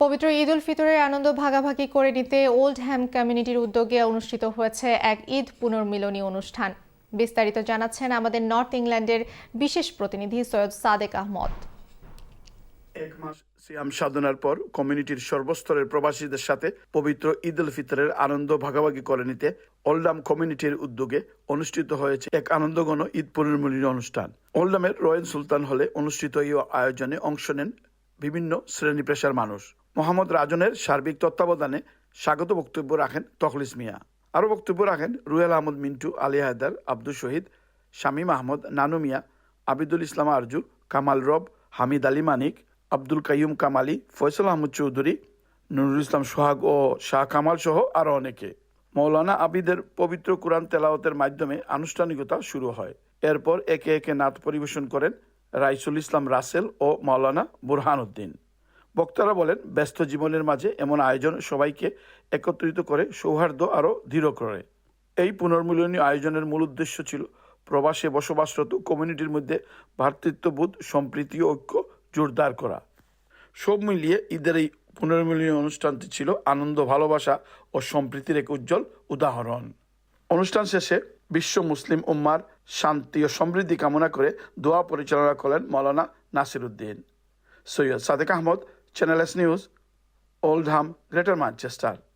পবিত্র ঈদ উল ফিতরের আনন্দ ভাগাভাগি করে নিতে ওল্ডহ্যাম কমিউনিটির উদ্যোগে অনুষ্ঠিত হয়েছে এক ঈদ পুনর্মিলনী অনুষ্ঠান। বিস্তারিত জানাচ্ছেন আমাদের নর্থ ইংল্যান্ডের বিশেষ প্রতিনিধি সৈয়দ সাদেক আহমদ। এক মাস সিয়াম সাধনার পর কমিউনিটির সর্বস্তরের প্রবাসীদের সাথে পবিত্র ঈদ উল ফিতরের আনন্দ ভাগাভাগি করে নিতে ওল্ডহাম কমিউনিটির উদ্যোগে অনুষ্ঠিত হয়েছে এক আনন্দঘন ঈদ পুনর্মিলনী অনুষ্ঠান। ওল্ডহামের রয়্যাল সুলতান হলে অনুষ্ঠিত এই আয়োজনে অংশ নেন বিভিন্ন শ্রেণী পেশার মানুষ। মোহাম্মদ রাজনের সার্বিক তত্ত্বাবধানে স্বাগত বক্তব্য রাখেন তখলিস মিয়া। আরও বক্তব্য রাখেন রুহেল আহমদ মিন্টু, আলী হায়দার, আব্দুল শহীদ, শামীম আহমদ, নানু মিয়া, আবিদুল ইসলাম আরজু, কামাল রব, হামিদ আলী মানিক, আব্দুল কাইয়ুম কামালি, ফয়সাল আহমদ চৌধুরী, নুরুল ইসলাম সোহাগ ও শাহ কামাল সহ আরও অনেকে। মৌলানা আবিদের পবিত্র কুরআন তেলাওয়াতের মাধ্যমে আনুষ্ঠানিকতা শুরু হয়। এরপর একে একে নাত পরিবেশন করেন রাইসুল ইসলাম রাসেল ও মৌলানা বুরহান উদ্দিন। বক্তারা বলেন, ব্যস্ত জীবনের মাঝে এমন আয়োজন সবাইকে একত্রিত করে সৌহার্দ্য আরও দৃঢ় করে। এই পুনর্মিলনী আয়োজনের মূল উদ্দেশ্য ছিল প্রবাসে বসবাসরত কমিউনিটির মধ্যে ভ্রাতৃত্ববোধ, সম্প্রীতি ও ঐক্য জোরদার করা। সব মিলিয়ে ঈদের এই পুনর্মিলনী অনুষ্ঠানটি ছিল আনন্দ, ভালোবাসা ও সম্প্রীতির এক উজ্জ্বল উদাহরণ। অনুষ্ঠান শেষে বিশ্ব মুসলিম উম্মার শান্তি ও সমৃদ্ধি কামনা করে দোয়া পরিচালনা করেন Maulana Nasir Uddin. Syed Sadek Ahmad, channel S news, Oldham, Greater Manchester.